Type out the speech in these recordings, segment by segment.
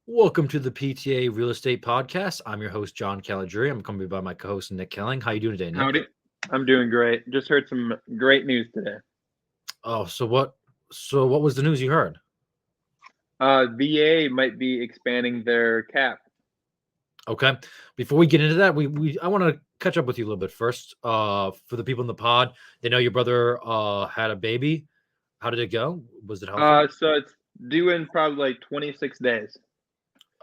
Welcome to the PTA Real Estate Podcast. I'm your host, John Caligiuri. I'm accompanied by my co-host, Nick Kelling. How you doing today, Nick? Howdy. I'm doing great. Just heard some great news today. Oh, so what was the news you heard? VA might be expanding their cap. Okay. Before we get into that, I want to catch up with you a little bit first. For the people in the pod, they know your brother had a baby. How did it go? Was it healthy? So it's due in probably like 26 days.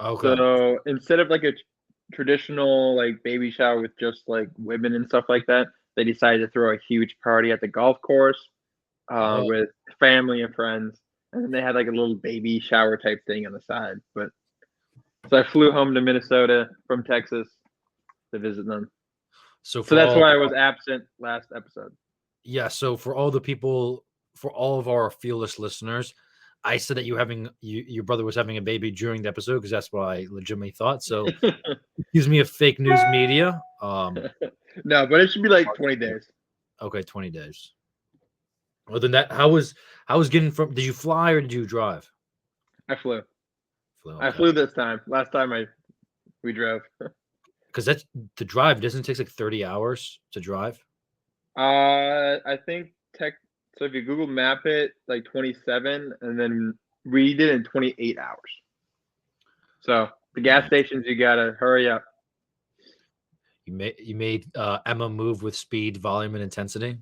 Okay. So instead of like a traditional like baby shower with just like women and stuff like that, they decided to throw a huge party at the golf course Oh, with family and friends, and then they had like a little baby shower type thing on the side. But so I flew home to Minnesota from Texas to visit them. so So for that's all why I was absent last episode. yeah, so for all the people, for all of our fearless listeners, I said that your brother was having a baby during the episode because that's what I legitimately thought. So excuse me of fake news media. No, but it should be like 20 days. Okay, 20 days. Other than that, how was getting from? Did you fly or did you drive? I flew. Flew. I Okay, flew this time. Last time we drove. because that's the drive doesn't take like 30 hours to drive. I think tech. So if you Google Map it, like 27, and then we did it in 28 hours. So the gas Nice. stations, you gotta hurry up. You made Emma move with speed, volume, and intensity,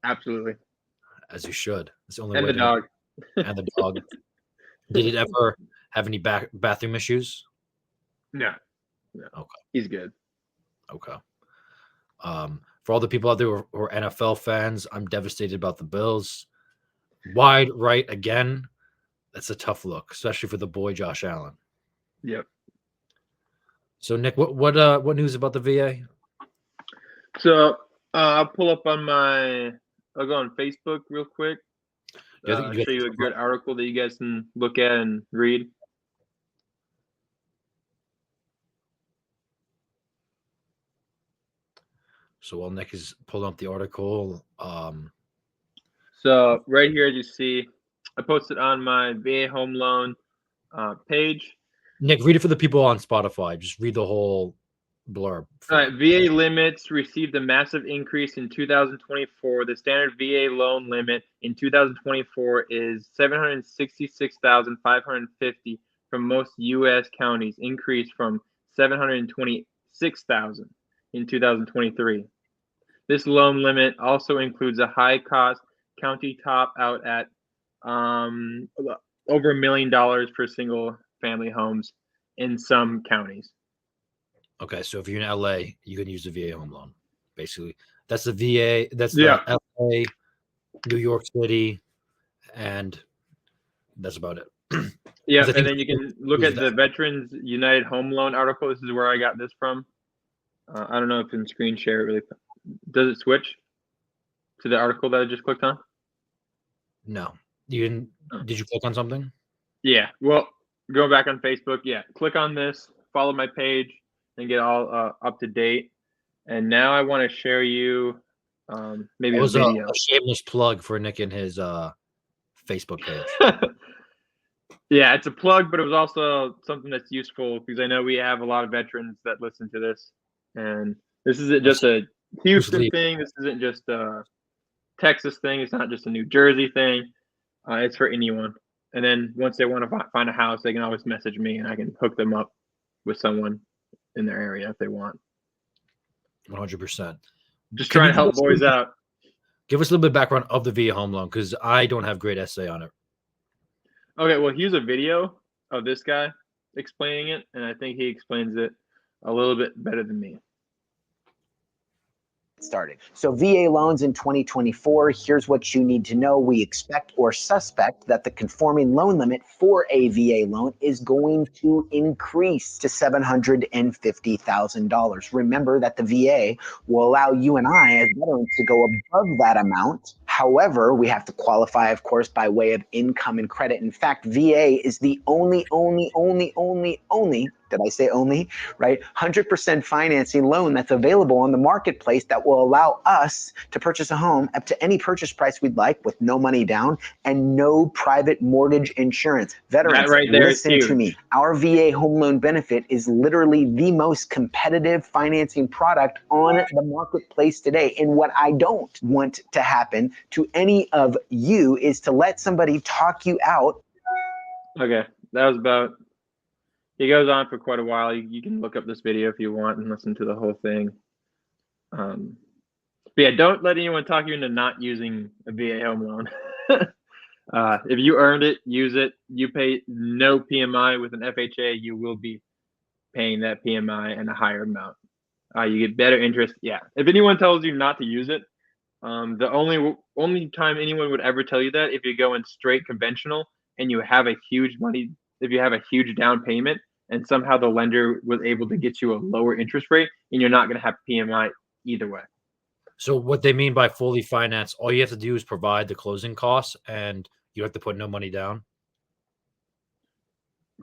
Absolutely. as you should. It's the only And way the to make. dog. And the dog. Did it ever have any bathroom issues? No, no, Okay. he's good. Okay. For all the people out there who are NFL fans, I'm devastated about the Bills. Wide right again. That's a tough look, especially for the boy Josh Allen. Yep. So Nick, what news about the VA? So I'll pull up on my. I'll go on Facebook real quick. Do you think you Show you a good article that you guys can look at and read. So while Nick is pulling up the article, So right here, as you see, I posted on my VA home loan page. Nick, read it for the people on Spotify. Just read the whole blurb All for right, them. VA limits received a massive increase in 2024. The standard VA loan limit in 2024 is 766,550 from most U.S. counties, increased from 726,000 in 2023. This loan limit also includes a high-cost county top out at over $1 million for single-family homes in some counties. Okay, so if you're in LA, you can use the VA home loan. Basically, that's the VA. That's Yeah. the LA, New York City, and that's about it. Yeah, 'Cause I and think then you can look at the Veterans United Home Loan article. This is where I got this from. I don't know if in screen share it really. Does it switch to the article that I just clicked on? no, you didn't. Oh. Did you click on something? Yeah. Well, go back on Facebook. Yeah, click on this, follow my page, and get all up to date. And now I want to share you maybe That a was a video. shameless plug for Nick and his Facebook page. Yeah, it's a plug, but it was also something that's useful because I know we have a lot of veterans that listen to this, and this isn't just a Houston leaving? thing. This isn't just a Texas thing. It's not just a New Jersey thing. It's for anyone. And then once they want to find a house, they can always message me, and I can hook them up with someone in their area if they want. 100%. Just trying to help boys out. Give us a little bit of background of the VA home loan because I don't have great essay on it. Okay, well, here's a video of this guy explaining it, and I think he explains it a little bit better than me. Started. So VA loans in 2024, here's what you need to know. We expect or suspect that the conforming loan limit for a VA loan is going to increase to $750,000. Remember that the VA will allow you and I as veterans to go above that amount. However, we have to qualify, of course, by way of income and credit. In fact, VA is the only Did I say only? Right? 100% financing loan that's available on the marketplace that will allow us to purchase a home up to any purchase price we'd like with no money down and no private mortgage insurance. Veterans, That right there is listen to huge. me. Our VA home loan benefit is literally the most competitive financing product on the marketplace today. And what I don't want to happen to any of you is to let somebody talk you out. Okay, that was about. He goes on for quite a while. You can look up this video if you want and listen to the whole thing. But yeah, don't let anyone talk you into not using a VA home loan. If you earned it, use it. You pay no PMI with an FHA, you will be paying that PMI and a higher amount. You get better interest. Yeah. If anyone tells you not to use it, the only time anyone would ever tell you that if you go in straight conventional and you have a huge down payment and somehow the lender was able to get you a lower interest rate and you're not going to have PMI either way. So what they mean by fully financed, all you have to do is provide the closing costs and you have to put no money down.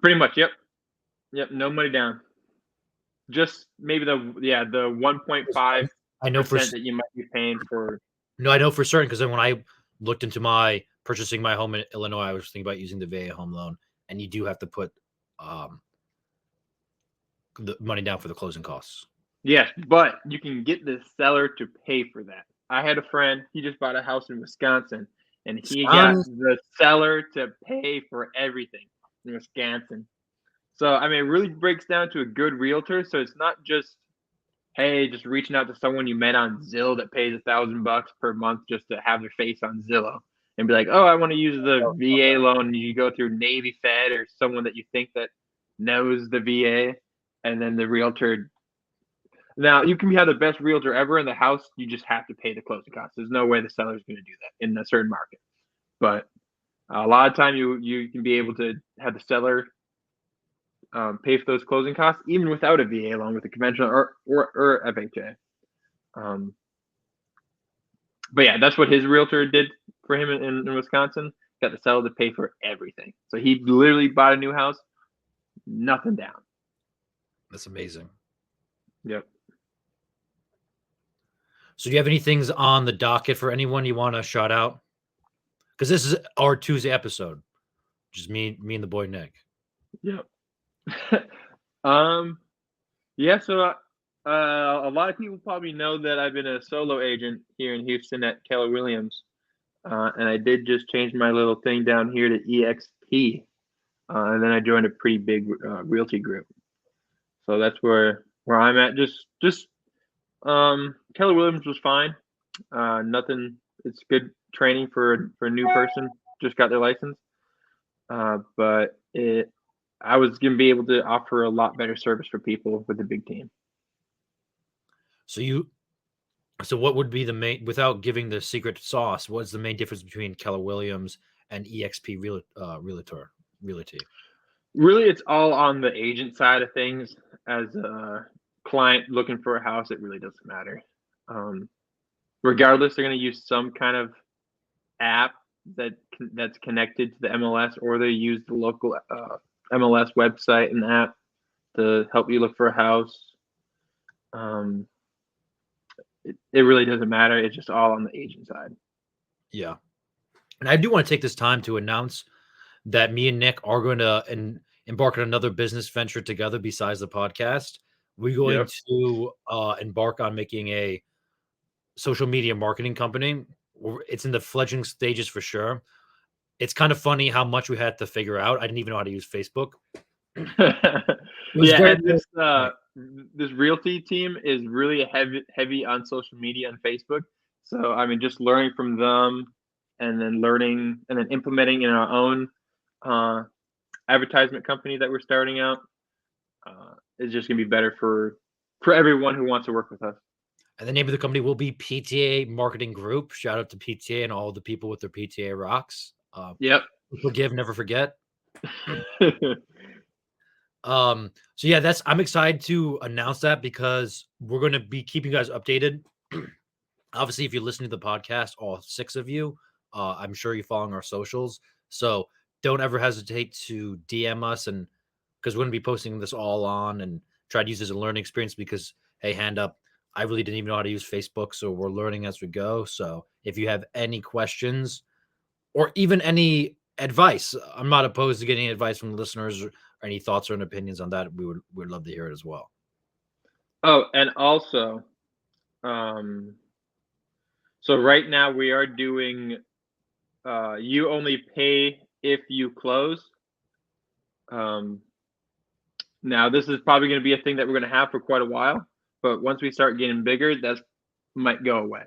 Pretty much. Yep. No money down. Just maybe the 1.5% I know for that you might be paying for. No, I know for certain because then when I looked into purchasing my home in Illinois, I was thinking about using the VA home loan, and you do have to put the money down for the closing costs. Yes, but you can get the seller to pay for that. I had a friend, he just bought a house in Wisconsin, and he got the seller to pay for everything in Wisconsin. So, I mean, it really breaks down to a good realtor. So it's not just, hey, just reaching out to someone you met on Zillow that pays $1,000 per month just to have their face on Zillow and be like, oh, I want to use the VA loan. And you go through Navy Fed or someone that you think that knows the VA, and then the realtor. Now, you can have the best realtor ever in the house. You just have to pay the closing costs. There's no way the seller's going to do that in a certain market. But a lot of time you can be able to have the seller pay for those closing costs, even without a VA loan with a conventional or FHA. But yeah, that's what his realtor did for him in Wisconsin. Got the seller to pay for everything. So he literally bought a new house, nothing down. That's amazing. Yep. So do you have any things on the docket for anyone you want to shout out? Because this is our Tuesday episode. Just me and the boy Nick. Yep. Yeah, so a lot of people probably know that I've been a solo agent here in Houston at Keller Williams. And I did just change my little thing down here to EXP. And then I joined a pretty big realty group. So that's where I'm at. Just Keller Williams was fine. Nothing. It's good training for a new person. Just got their license. But I was going to be able to offer a lot better service for people with a big team. So what would be the main, without giving the secret sauce, what's the main difference between Keller Williams and EXP Realty? Really, it's all on the agent side of things. As a client looking for a house, it really doesn't matter. Regardless, they're going to use some kind of app that's connected to the MLS, or they use the local MLS website and app to help you look for a house. It really doesn't matter. It's just all on the agent side. Yeah. And I do want to take this time to announce that me and Nick are going to embark on another business venture together besides the podcast. We're going to embark on making a social media marketing company. It's in the fledgling stages for sure. It's kind of funny how much we had to figure out. I didn't even know how to use Facebook. Yeah, this realty team is really heavy on social media and Facebook. So I mean, just learning from them, and then learning and then implementing in our own advertisement company that we're starting out is just gonna be better for everyone who wants to work with us. And the name of the company will be PTA Marketing Group. Shout out to PTA and all the people with their PTA rocks. Yep. Forgive, never forget. So yeah, I'm excited to announce that because we're going to be keeping you guys updated. Obviously, if you're listening to the podcast, all 6 of you, I'm sure you're following our socials. So don't ever hesitate to DM us and because we're going to be posting this all on and try to use this as a learning experience because, hey, hand up, I really didn't even know how to use Facebook, so we're learning as we go. So if you have any questions or even any advice, I'm not opposed to getting advice from the listeners or any thoughts or opinions on that. We'd love to hear it as well. Oh, and also, so right now we are doing you only pay if you close. Now this is probably going to be a thing that we're going to have for quite a while, but once we start getting bigger, that might go away.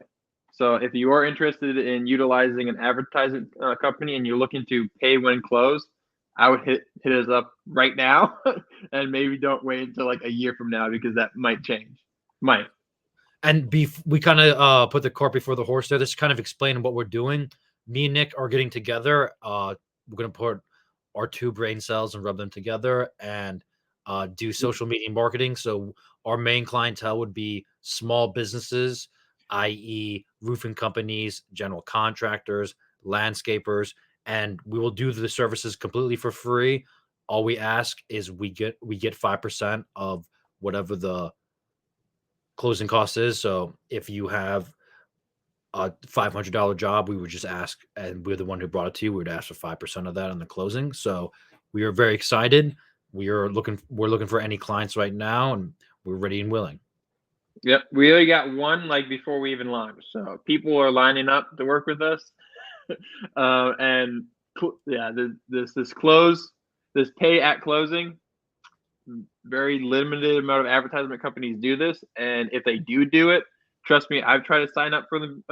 So if you are interested in utilizing an advertising company and you're looking to pay when closed, I would hit us up right now and maybe don't wait until like a year from now because that might change. Might. And we kind of put the cart before the horse there. This is kind of explaining what we're doing. Me and Nick are getting together. We're going to put our two brain cells and rub them together and do social media marketing. So our main clientele would be small businesses, i.e. roofing companies, general contractors, landscapers, and we will do the services completely for free. All we ask is we get 5% of whatever the closing cost is. So if you have a $500 job, we would just ask, and we're the one who brought it to you, we would ask for 5% of that on the closing. So we are very excited. We're looking for any clients right now, and we're ready and willing. Yep, we only got one like before we even launched, so people are lining up to work with us. And yeah, this pay at closing. Very limited amount of advertisement companies do this, and if they do it, trust me, I've tried to sign up for them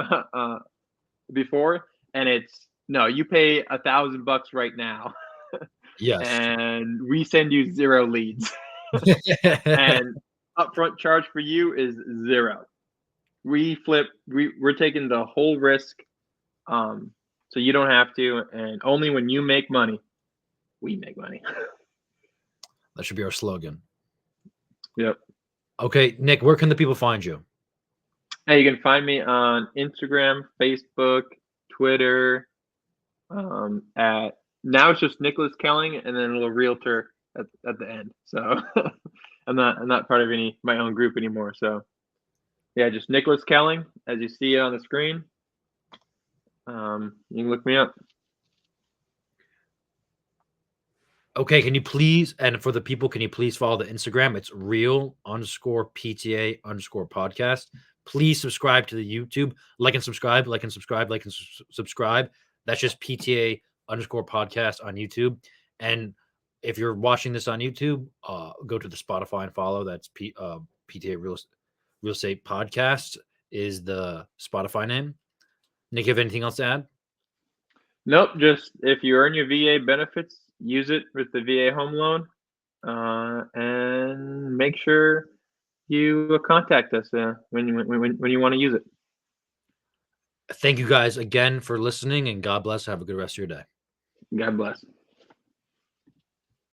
before, and it's no, you pay $1,000 right now. Yes. And we send you 0 leads. And upfront charge for you is 0. We're taking the whole risk, so you don't have to, and only when you make money, we make money. That should be our slogan. Yep. Okay, Nick, where can the people find you? Hey, you can find me on Instagram, Facebook, Twitter. At now it's just Nicholas Kelling and then a little realtor at the end. So I'm not part of my own group anymore. So yeah, just Nicholas Kelling as you see it on the screen. You can look me up. Okay, can you please, and for the people, can you please follow the Instagram? It's real_PTA_podcast. Please subscribe to the YouTube. Like and subscribe. That's just PTA_podcast on YouTube. And if you're watching this on YouTube, go to the Spotify and follow. That's PTA Real Estate Podcast is the Spotify name. Nick, you have anything else to add? Nope. Just if you earn your VA benefits, use it with the VA home loan, and make sure you contact us when you want to use it. Thank you guys again for listening, and God bless. Have a good rest of your day. God bless.